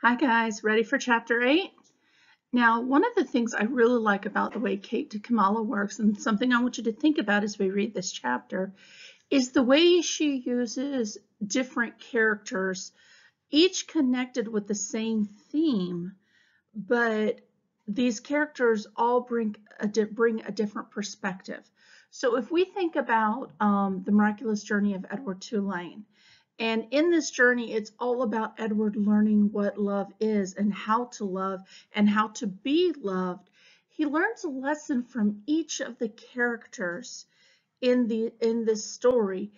Hi guys, ready for chapter 8? Now, one of the things I really like about the way Kate DiCamillo works, and something I want you to think about as we read this chapter, is the way she uses different characters, each connected with the same theme, but these characters all bring a different perspective. So if we think about the miraculous journey of Edward Tulane, and in this journey, it's all about Edward learning what love is and how to love and how to be loved. He learns a lesson from each of the characters in this story.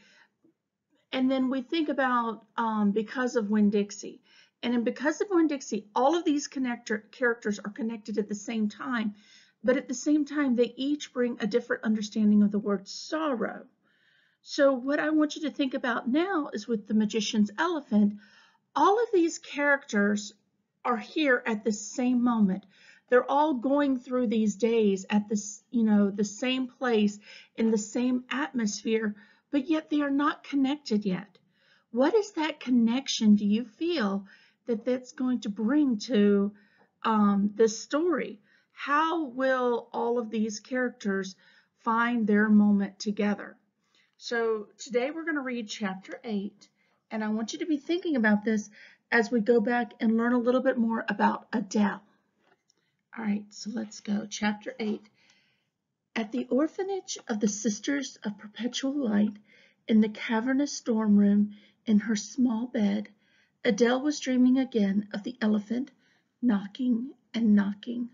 And then we think about Because of Winn-Dixie. And in Because of Winn-Dixie, all of these characters are connected at the same time. But at the same time, they each bring a different understanding of the word sorrow. So what I want you to think about now is with the magician's elephant, all of these characters are here at the same moment. They're all going through these days at this, the same place in the same atmosphere, but yet they are not connected yet. What is that connection do you feel that that's going to bring to this story? How will all of these characters find their moment together? So today we're going to read chapter 8, and I want you to be thinking about this as we go back and learn a little bit more about Adele. All right, so let's go. Chapter 8. At the orphanage of the Sisters of Perpetual Light, in the cavernous storm room in her small bed, Adele was dreaming again of the elephant knocking and knocking.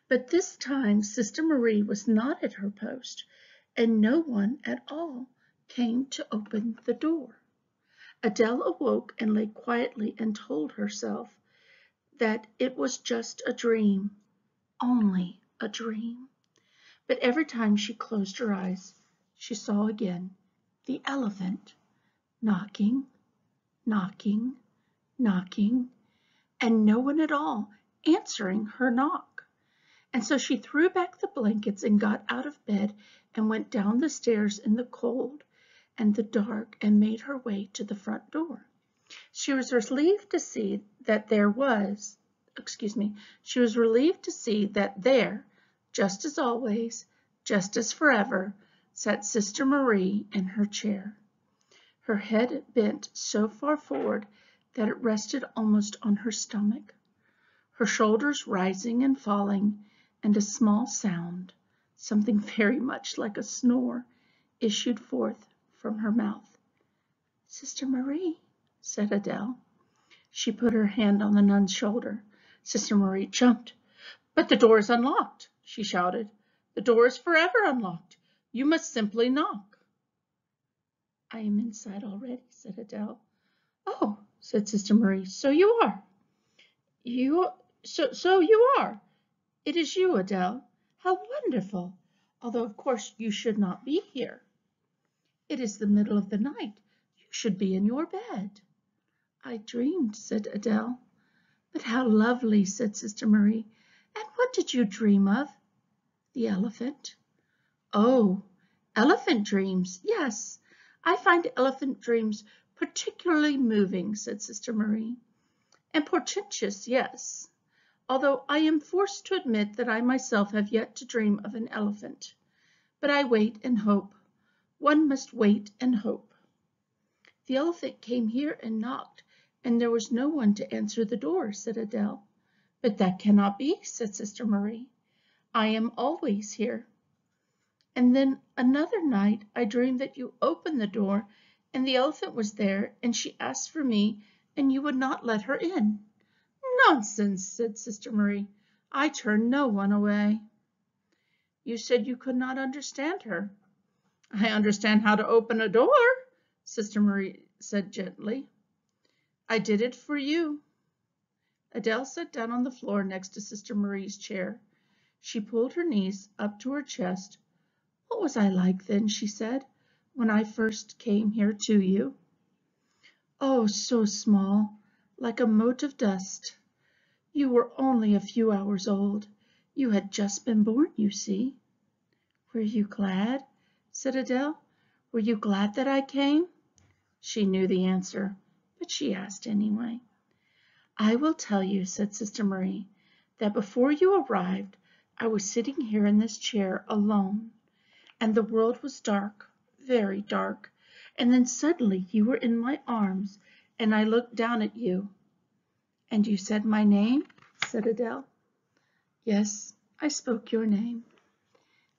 But this time Sister Marie was not at her post, and no one at all came to open the door. Adele awoke and lay quietly and told herself that it was just a dream, only a dream. But every time she closed her eyes, she saw again the elephant knocking, knocking, knocking, and no one at all answering her knock. And so she threw back the blankets and got out of bed and went down the stairs in the cold and the dark and made her way to the front door. She was relieved to see that there, just as always, just as forever, sat Sister Marie in her chair. Her head bent so far forward that it rested almost on her stomach, her shoulders rising and falling, and a small sound, something very much like a snore, issued forth from her mouth. "Sister Marie," said Adele. She put her hand on the nun's shoulder. Sister Marie jumped. "But the door is unlocked," she shouted. "The door is forever unlocked. You must simply knock." "I am inside already," said Adele. "Oh," said Sister Marie, "so you are. So you are. It is you, Adele. How wonderful! Although, of course, you should not be here. It is the middle of the night. You should be in your bed." "I dreamed," said Adele. "But how lovely," said Sister Marie. "And what did you dream of?" "The elephant." "Oh, elephant dreams. Yes, I find elephant dreams particularly moving," said Sister Marie. "And portentous, yes. Although I am forced to admit that I myself have yet to dream of an elephant. But I wait and hope. One must wait and hope." "The elephant came here and knocked, and there was no one to answer the door," said Adele. "But that cannot be," said Sister Marie. "I am always here. And then another night I dreamed that you opened the door, and the elephant was there, and she asked for me, and you would not let her in." "Nonsense," said Sister Marie. "I turned no one away." "You said you could not understand her." "I understand how to open a door," Sister Marie said gently. "I did it for you." Adele sat down on the floor next to Sister Marie's chair. She pulled her knees up to her chest. "What was I like then," she said, "when I first came here to you?" "Oh, so small, like a mote of dust. You were only a few hours old. You had just been born, you see." "Were you glad?" said Adele. "Were you glad that I came?" She knew the answer, but she asked anyway. I will tell you, said Sister Marie, that before you arrived, I was sitting here in this chair alone, and the world was dark, very dark, and then suddenly you were in my arms, and I looked down at you. And you said my name? Said Adele. Yes, I spoke your name.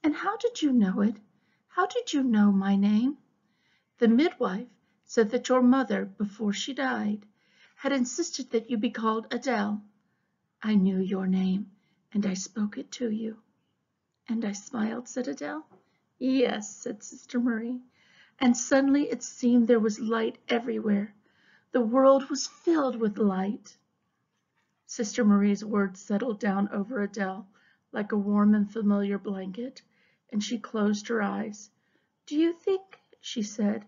And how did you know it? How did you know my name? The midwife said that your mother, before she died, had insisted that you be called Adele. I knew your name, and I spoke it to you. And I smiled, said Adele. Yes, said Sister Marie. And suddenly it seemed there was light everywhere. The world was filled with light. Sister Marie's words settled down over Adele like a warm and familiar blanket, and she closed her eyes. Do you think, she said,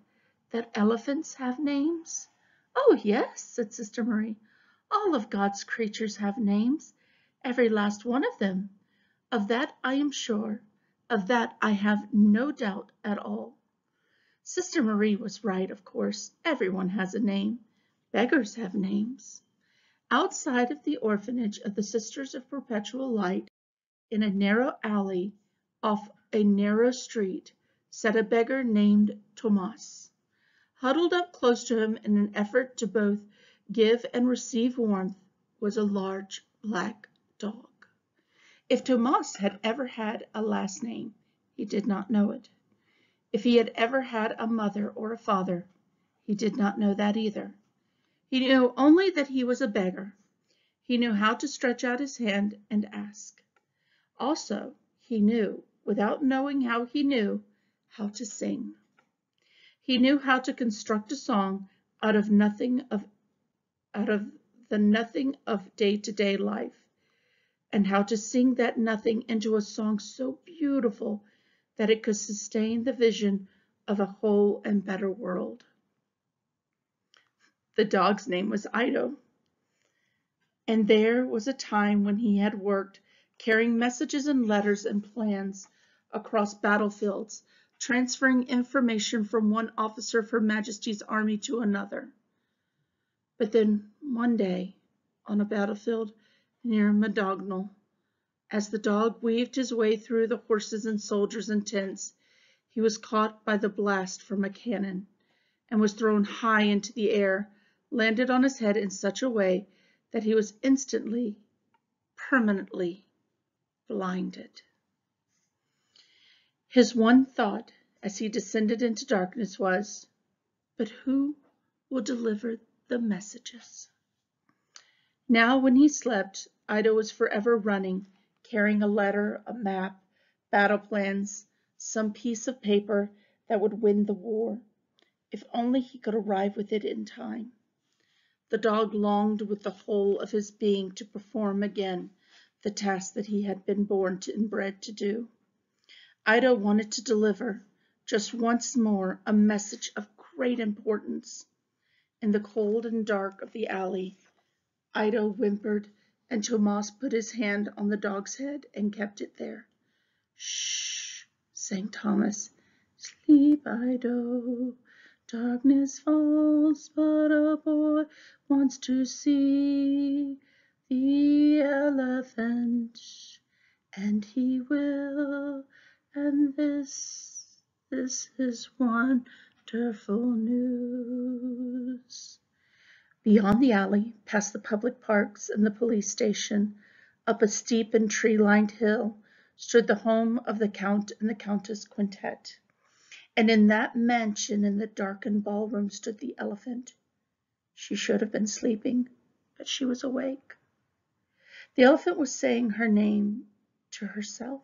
that elephants have names? Oh, yes, said Sister Marie. All of God's creatures have names, every last one of them. Of that I am sure. Of that I have no doubt at all. Sister Marie was right, of course. Everyone has a name. Beggars have names. Outside of the orphanage of the Sisters of Perpetual Light, in a narrow alley off a narrow street, sat a beggar named Tomas. Huddled up close to him in an effort to both give and receive warmth was a large black dog. If Tomas had ever had a last name, he did not know it. If he had ever had a mother or a father, he did not know that either. He knew only that he was a beggar. He knew how to stretch out his hand and ask. Also, he knew, without knowing how he knew, how to sing. He knew how to construct a song out of the nothing of day-to-day life, and how to sing that nothing into a song so beautiful that it could sustain the vision of a whole and better world. The dog's name was Ido, and there was a time when he had worked carrying messages and letters and plans across battlefields, transferring information from one officer of Her Majesty's army to another. But then one day, on a battlefield near Madagnal, as the dog weaved his way through the horses and soldiers and tents, he was caught by the blast from a cannon and was thrown high into the air, landed on his head in such a way that he was instantly, permanently blinded. His one thought as he descended into darkness was, but who will deliver the messages? Now when he slept, Ido was forever running, carrying a letter, a map, battle plans, some piece of paper that would win the war. If only he could arrive with it in time. The dog longed with the whole of his being to perform again the task that he had been born and bred to do. Ido wanted to deliver, just once more, a message of great importance. In the cold and dark of the alley, Ido whimpered, and Tomas put his hand on the dog's head and kept it there. Shh, sang Thomas. Sleep, Ido. Darkness falls, but a boy wants to see the elephant, and he will, and this is wonderful news. Beyond the alley, past the public parks and the police station, up a steep and tree-lined hill, stood the home of the Count and the Countess Quintet. And in that mansion in the darkened ballroom stood the elephant. She should have been sleeping, but she was awake. The elephant was saying her name to herself.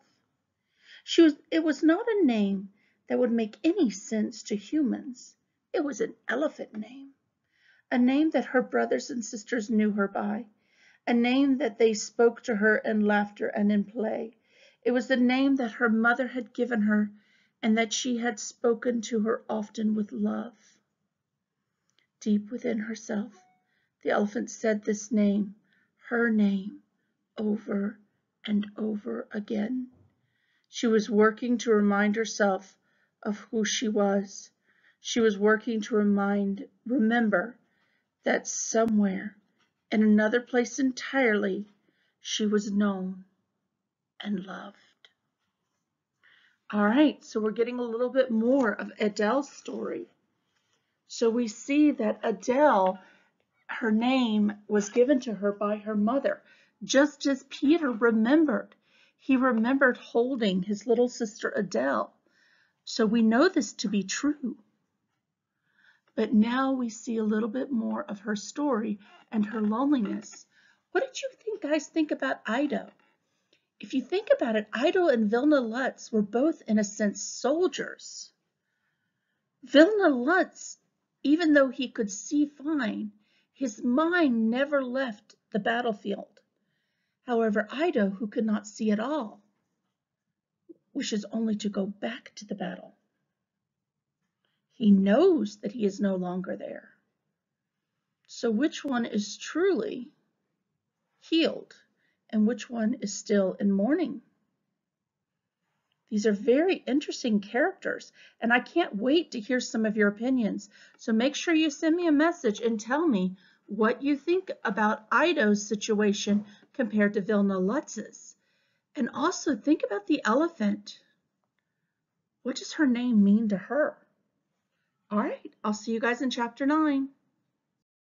It was not a name that would make any sense to humans. It was an elephant name, a name that her brothers and sisters knew her by, a name that they spoke to her in laughter and in play. It was the name that her mother had given her and that she had spoken to her often with love. Deep within herself, the elephant said this name, her name, over and over again. She was working to remind herself of who she was. She was working to remember that somewhere In another place entirely, she was known and loved. All right, so we're getting a little bit more of Adele's story. So we see that Adele, her name was given to her by her mother, just as Peter remembered. He remembered holding his little sister Adele. So we know this to be true. But now we see a little bit more of her story and her loneliness. What did you guys think about Ido? If you think about it, Ido and Vilna Lutz were both, in a sense, soldiers. Vilna Lutz, even though he could see fine, his mind never left the battlefield. However, Ido, who could not see at all, wishes only to go back to the battle. He knows that he is no longer there. So which one is truly healed and which one is still in mourning? These are very interesting characters, and I can't wait to hear some of your opinions. So make sure you send me a message and tell me what you think about Ido's situation compared to Vilna Lutz's. And also think about the elephant. What does her name mean to her? All right, I'll see you guys in chapter 9.